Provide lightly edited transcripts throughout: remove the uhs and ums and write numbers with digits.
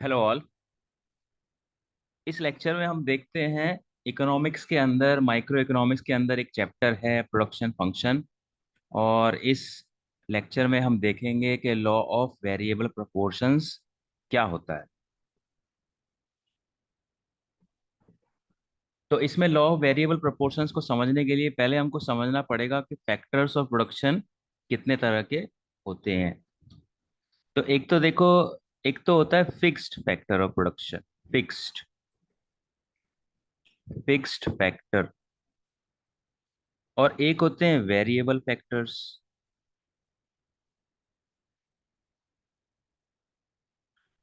Hello all. इस lecture में हम देखते हैं इकोनॉमिक्स के अंदर, माइक्रो इकोनॉमिक्स के अंदर एक चैप्टर है प्रोडक्शन फंक्शन। और इस लेक्चर में हम देखेंगे कि लॉ ऑफ वेरिएबल प्रोपोर्शंस क्या होता है। तो इसमें लॉ ऑफ वेरिएबल प्रोपोर्शंस को समझने के लिए पहले हमको समझना पड़ेगा कि फैक्टर्स ऑफ प्रोडक्शन कितने तरह के होते हैं। तो एक तो देखो, एक तो होता है fixed factor of production. Fixed fixed factor. और एक होते हैं वेरिएबल फैक्टर्स।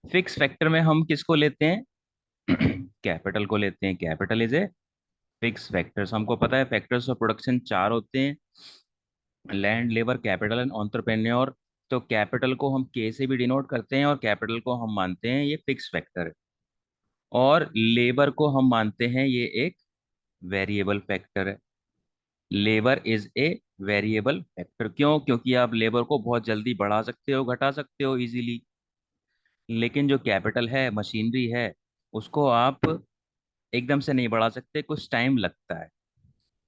फिक्स फैक्टर में हम किसको लेते हैं? कैपिटल को लेते हैं। Capital is a fix factors. हमको पता है फैक्टर्स ऑफ प्रोडक्शन चार होते हैं: land, labour, capital and entrepreneur. तो कैपिटल को हम के से भी डिनोट करते हैं और कैपिटल को हम मानते हैं ये फिक्स फैक्टर है। और लेबर को हम मानते हैं ये एक वेरिएबल फैक्टर है। Labour is a variable factor. क्यों? क्योंकि आप लेबर को बहुत जल्दी बढ़ा सकते हो, घटा सकते हो इजीली। लेकिन जो कैपिटल है, मशीनरी है, उसको आप एकदम से नहीं बढ़ा सकते, कुछ टाइम लगता है।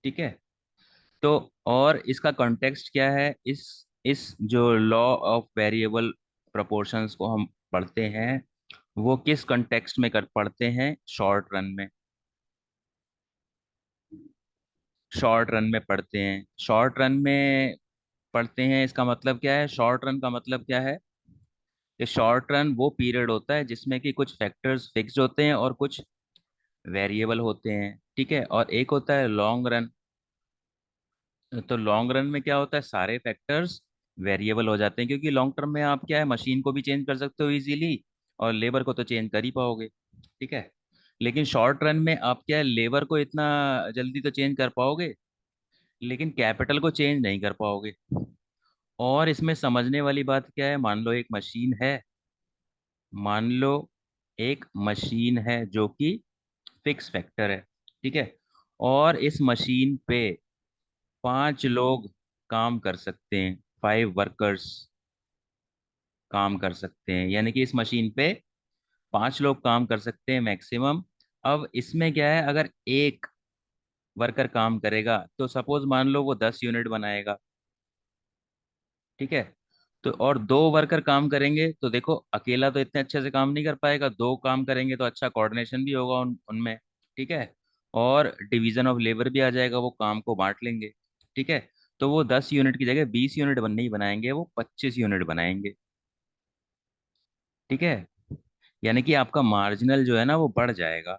ठीक है। तो और इसका कॉन्टेक्स्ट क्या है? इस जो लॉ ऑफ वेरिएबल प्रोपोर्शंस को हम पढ़ते हैं, वो किस कॉन्टेक्स्ट में कर पढ़ते हैं? शॉर्ट रन में। शॉर्ट रन में पढ़ते हैं। शॉर्ट रन में पढ़ते हैं, इसका मतलब क्या है? शॉर्ट रन का मतलब क्या है? कि शॉर्ट रन वो पीरियड होता है जिसमें कि कुछ फैक्टर्स फिक्स्ड होते हैं और कुछ वेरिएबल होते हैं। ठीक है। और एक होता है लॉन्ग रन। तो लॉन्ग रन में क्या होता है? सारे फैक्टर्स वेरिएबल हो जाते हैं, क्योंकि लॉन्ग टर्म में आप क्या है, मशीन को भी चेंज कर सकते हो इजीली और लेबर को तो चेंज कर ही पाओगे। ठीक है। लेकिन शॉर्ट रन में आप क्या है, लेबर को इतना जल्दी तो चेंज कर पाओगे, लेकिन कैपिटल को चेंज नहीं कर पाओगे। और इसमें समझने वाली बात क्या है? मान लो एक मशीन है। मान लो एक मशीन है जो कि फिक्स फैक्टर है। ठीक है। और इस मशीन पे पांच लोग काम कर सकते हैं। 5 वर्कर्स काम कर सकते हैं, यानी कि इस मशीन पे पांच लोग काम कर सकते हैं मैक्सिमम। अब इसमें क्या है, अगर एक वर्कर काम करेगा तो सपोज मान लो वो 10 यूनिट बनाएगा। ठीक है। तो और दो वर्कर काम करेंगे तो देखो, अकेला तो इतने अच्छे से काम नहीं कर पाएगा, दो काम करेंगे तो अच्छा कोऑर्डिनेशन भी होगा उनमें। ठीक है। और डिवीजन ऑफ लेबर भी आ जाएगा, वो काम को बांट लेंगे। ठीक है। तो वो 10 यूनिट की जगह 20 यूनिट नहीं बनाएंगे, वो 25 यूनिट बनाएंगे। ठीक है। यानी कि आपका मार्जिनल जो है ना वो बढ़ जाएगा।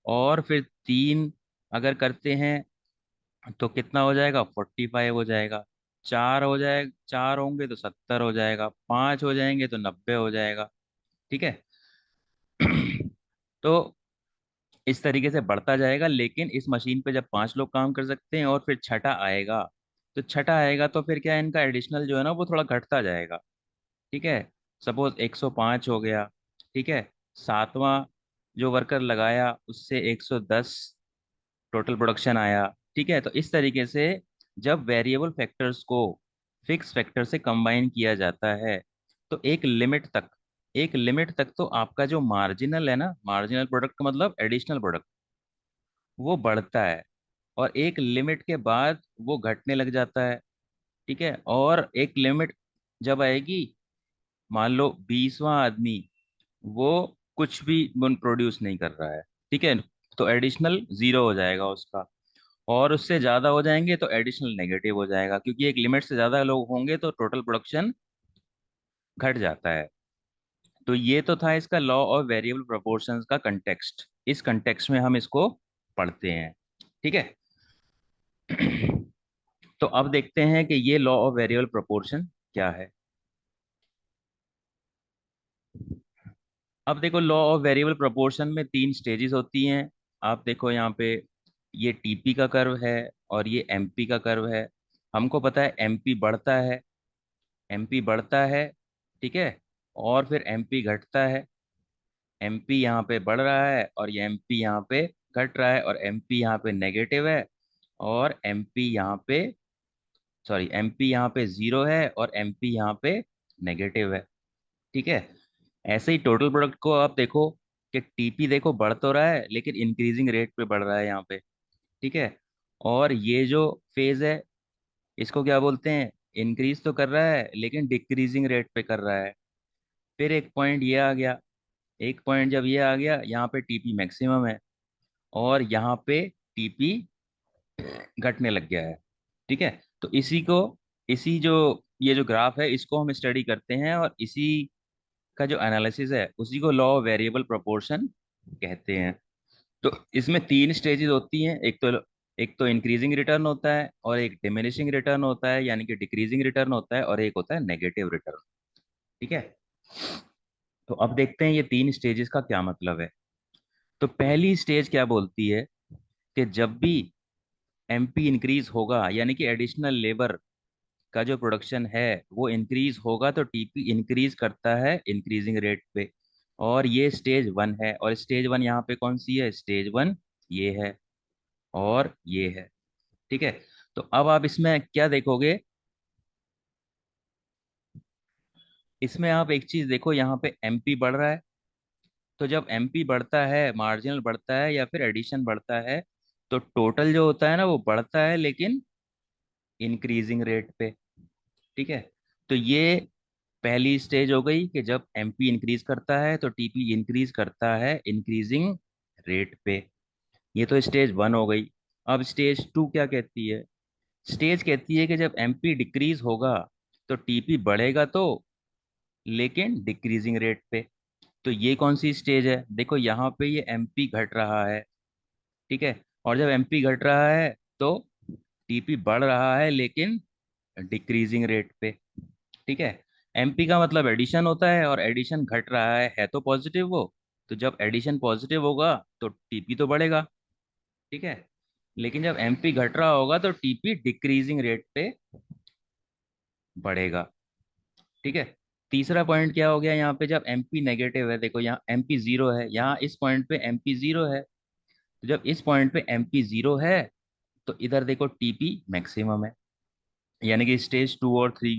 और फिर तीन अगर करते हैं तो कितना हो जाएगा? 45 हो जाएगा। चार हो जाए, चार होंगे तो 70 हो जाएगा। पांच हो जाएंगे तो 90 हो जाएगा। ठीक है। तो इस तरीके से बढ़ता जाएगा, लेकिन इस मशीन पे जब पांच लोग काम कर सकते हैं और फिर छठा आएगा, तो छठा आएगा तो फिर क्या है, इनका एडिशनल जो है ना वो थोड़ा घटता जाएगा। ठीक है। सपोज 105 हो गया। ठीक है। सातवां जो वर्कर लगाया उससे 110 टोटल प्रोडक्शन आया। ठीक है। तो इस तरीके से जब वेरिएबल फैक्टर्स को फिक्स फैक्टर से कंबाइन किया जाता है, तो एक लिमिट तक तो आपका जो मार्जिनल है ना, मार्जिनल प्रोडक्ट का मतलब एडिशनल प्रोडक्ट, वो बढ़ता है। और एक लिमिट के बाद वो घटने लग जाता है। ठीक है। और एक लिमिट जब आएगी, मान लो 20वां आदमी वो कुछ भी प्रोड्यूस नहीं कर रहा है। ठीक है। तो एडिशनल जीरो हो जाएगा उसका। और उससे ज्यादा हो जाएंगे तो एडिशनल नेगेटिव हो जाएगा, क्योंकि एक लिमिट से ज्यादा लोग होंगे तो टोटल प्रोडक्शन घट जाता है। तो ये तो था इसका लॉ ऑफ वेरिएबल प्रोपोर्शंस का कंटेक्स्ट। इस कंटेक्स्ट में हम इसको पढ़ते हैं। ठीक है। तो अब देखते हैं कि ये लॉ ऑफ वेरिएबल प्रोपोर्शन क्या है। अब देखो, लॉ ऑफ वेरिएबल प्रोपोर्शन में तीन स्टेजेस होती हैं। आप देखो यहाँ पे, ये टीपी का कर्व है और ये एमपी का कर्व है। हमको पता है एमपी बढ़ता है। एमपी बढ़ता है। ठीक है। और फिर एमपी घटता है। एमपी यहाँ पे बढ़ रहा है और ये एमपी यहाँ पे घट रहा है, और एमपी यहाँ पे नेगेटिव है और एमपी यहाँ पे, सॉरी, एमपी यहाँ पे जीरो है और एमपी यहाँ पे नेगेटिव है। ठीक है। ऐसे ही टोटल प्रोडक्ट को आप देखो कि टीपी देखो बढ़ तो रहा है लेकिन इंक्रीजिंग रेट पे बढ़ रहा है यहाँ पे। ठीक है। और ये जो फेज है इसको क्या बोलते हैं, इंक्रीज तो कर रहा है लेकिन डिक्रीजिंग रेट पे कर रहा है। फिर एक पॉइंट ये आ गया, एक पॉइंट जब ये आ गया यहाँ पे टीपी मैक्सिमम है और यहाँ पे टीपी घटने लग गया है। ठीक है। तो इसी को, इसी जो ये जो ग्राफ है इसको हम स्टडी करते हैं और इसी का जो एनालिसिस है उसी को लॉ ऑफ वेरिएबल प्रोपोर्शन कहते हैं। तो इसमें तीन स्टेजेस होती हैं, एक तो इंक्रीजिंग रिटर्न होता है और एक डिमिनिशिंग रिटर्न होता है यानी कि डिक्रीजिंग रिटर्न होता है और एक होता है नेगेटिव रिटर्न। ठीक है। तो अब देखते हैं ये तीन स्टेजेस का क्या मतलब है। तो पहली स्टेज क्या बोलती है कि जब भी एमपी इंक्रीज होगा यानी कि एडिशनल लेबर का जो प्रोडक्शन है वो इंक्रीज होगा तो टीपी इंक्रीज करता है इंक्रीजिंग रेट पे। और ये स्टेज वन है और स्टेज वन यहाँ पे कौन सी है, स्टेज वन ये है और ये है। ठीक है। तो अब आप इसमें क्या देखोगे, इसमें आप एक चीज देखो, यहाँ पे एमपी बढ़ रहा है। तो जब एमपी बढ़ता है, मार्जिनल बढ़ता है या फिर एडिशन बढ़ता है, तो टोटल जो होता है ना वो बढ़ता है लेकिन इंक्रीजिंग रेट पे। ठीक है। तो ये पहली स्टेज हो गई कि जब एमपी इंक्रीज करता है तो टीपी इंक्रीज करता है इंक्रीजिंग रेट पे। ये तो स्टेज वन हो गई। अब स्टेज टू क्या कहती है, स्टेज कहती है कि जब एमपी डिक्रीज होगा तो टीपी बढ़ेगा तो लेकिन डिक्रीजिंग रेट पे। तो ये कौन सी स्टेज है, देखो यहाँ पे ये एमपी घट रहा है। ठीक है। और जब एमपी घट रहा है तो टीपी बढ़ रहा है लेकिन डिक्रीजिंग रेट पे। ठीक है। एमपी का मतलब एडिशन होता है और एडिशन घट रहा है तो पॉजिटिव वो। तो जब एडिशन पॉजिटिव होगा तो टीपी तो बढ़ेगा। ठीक है। लेकिन जब एमपी घट रहा होगा तो टीपी डिक्रीजिंग रेट पे बढ़ेगा। ठीक है। तीसरा पॉइंट क्या हो गया, यहाँ पे जब एमपी नेगेटिव है, देखो यहाँ एमपी जीरो है, यहाँ इस पॉइंट पे एमपी जीरो है। तो जब इस पॉइंट पे एमपी जीरो है तो इधर देखो टीपी मैक्सिमम है, यानी कि स्टेज टू और थ्री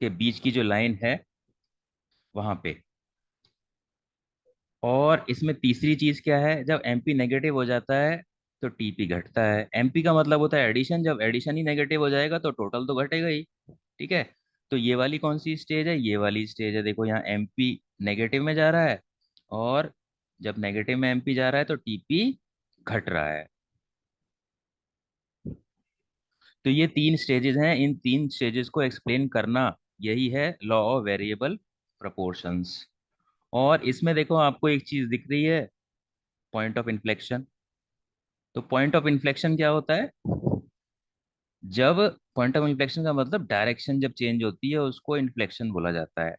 के बीच की जो लाइन है वहां पे। और इसमें तीसरी चीज क्या है, जब एमपी नेगेटिव हो जाता है तो टीपी घटता है। एमपी का मतलब होता है एडिशन, जब एडिशन ही नेगेटिव हो जाएगा तो टोटल तो घटेगा ही। ठीक है। तो ये वाली कौन सी स्टेज है, ये वाली स्टेज है। देखो यहाँ एमपी नेगेटिव में जा रहा है और जब नेगेटिव में एमपी जा रहा है तो टीपी घट रहा है। तो ये तीन स्टेजेस हैं, इन तीन स्टेजेस को एक्सप्लेन करना यही है लॉ ऑफ वेरिएबल प्रोपोर्शंस। और इसमें देखो आपको एक चीज दिख रही है, पॉइंट ऑफ इन्फ्लेक्शन। तो पॉइंट ऑफ इन्फ्लेक्शन क्या होता है, जब पॉइंट ऑफ इन्फ्लेक्शन का मतलब डायरेक्शन जब चेंज होती है उसको इन्फ्लेक्शन बोला जाता है।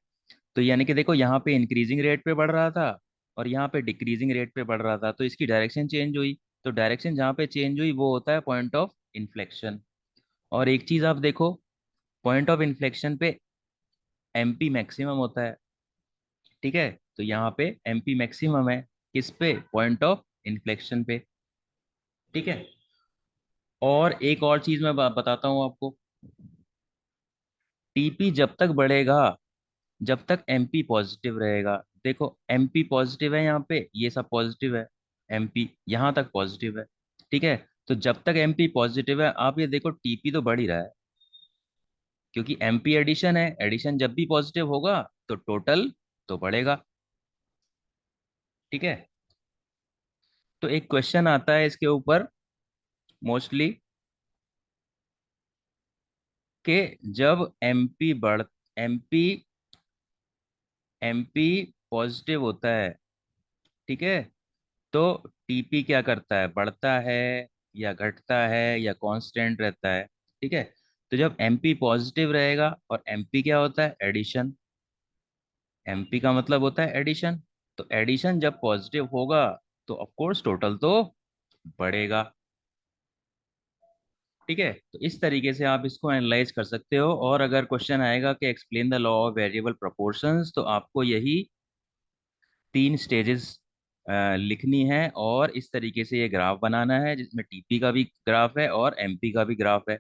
तो यानी कि देखो यहाँ पे इंक्रीजिंग रेट पे बढ़ रहा था और यहाँ पे डिक्रीजिंग रेट पे बढ़ रहा था तो इसकी डायरेक्शन चेंज हुई। तो डायरेक्शन जहाँ पे चेंज हुई वो होता है पॉइंट ऑफ इन्फ्लेक्शन। और एक चीज आप देखो, पॉइंट ऑफ इन्फ्लेक्शन पे एमपी मैक्सिमम होता है। ठीक है। तो यहाँ पे एमपी मैक्सिमम है, किस पे, पॉइंट ऑफ इन्फ्लेक्शन पे। ठीक है। और एक और चीज मैं बताता हूँ आपको, टीपी जब तक बढ़ेगा जब तक एमपी पॉजिटिव रहेगा। देखो एमपी पॉजिटिव है, यहाँ पे ये सब पॉजिटिव है, एमपी यहाँ तक पॉजिटिव है। ठीक है। तो जब तक एमपी पॉजिटिव है आप ये देखो टीपी तो बढ़ ही रहा है, क्योंकि एमपी एडिशन है, एडिशन जब भी पॉजिटिव होगा तो टोटल तो बढ़ेगा। ठीक है। तो एक क्वेश्चन आता है इसके ऊपर मोस्टली, कि जब एमपी एमपी पॉजिटिव होता है, ठीक है, तो टीपी क्या करता है, बढ़ता है या घटता है या कांस्टेंट रहता है। ठीक है। तो जब एमपी पॉजिटिव रहेगा, और एमपी क्या होता है, एडिशन, एमपी का मतलब होता है एडिशन। तो एडिशन जब पॉजिटिव होगा तो ऑफ कोर्स टोटल तो बढ़ेगा। ठीक है। तो इस तरीके से आप इसको एनालाइज कर सकते हो। और अगर क्वेश्चन आएगा कि explain the law of variable proportions, तो आपको यही तीन स्टेजेस लिखनी है और इस तरीके से ये ग्राफ बनाना है जिसमें टीपी का भी ग्राफ है और एमपी का भी ग्राफ है।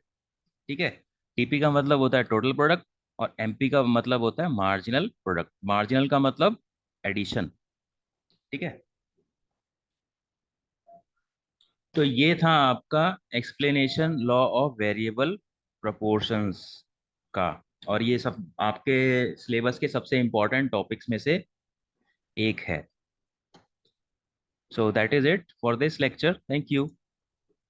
ठीक है। टीपी का मतलब होता है टोटल प्रोडक्ट और एमपी का मतलब होता है मार्जिनल प्रोडक्ट। मार्जिनल का मतलब एडिशन। ठीक है। तो ये था आपका explanation law of variable proportions का। और ये सब आपके सिलेबस के सबसे इंपॉर्टेंट टॉपिक्स में से एक है। So that is it for this lecture. Thank you.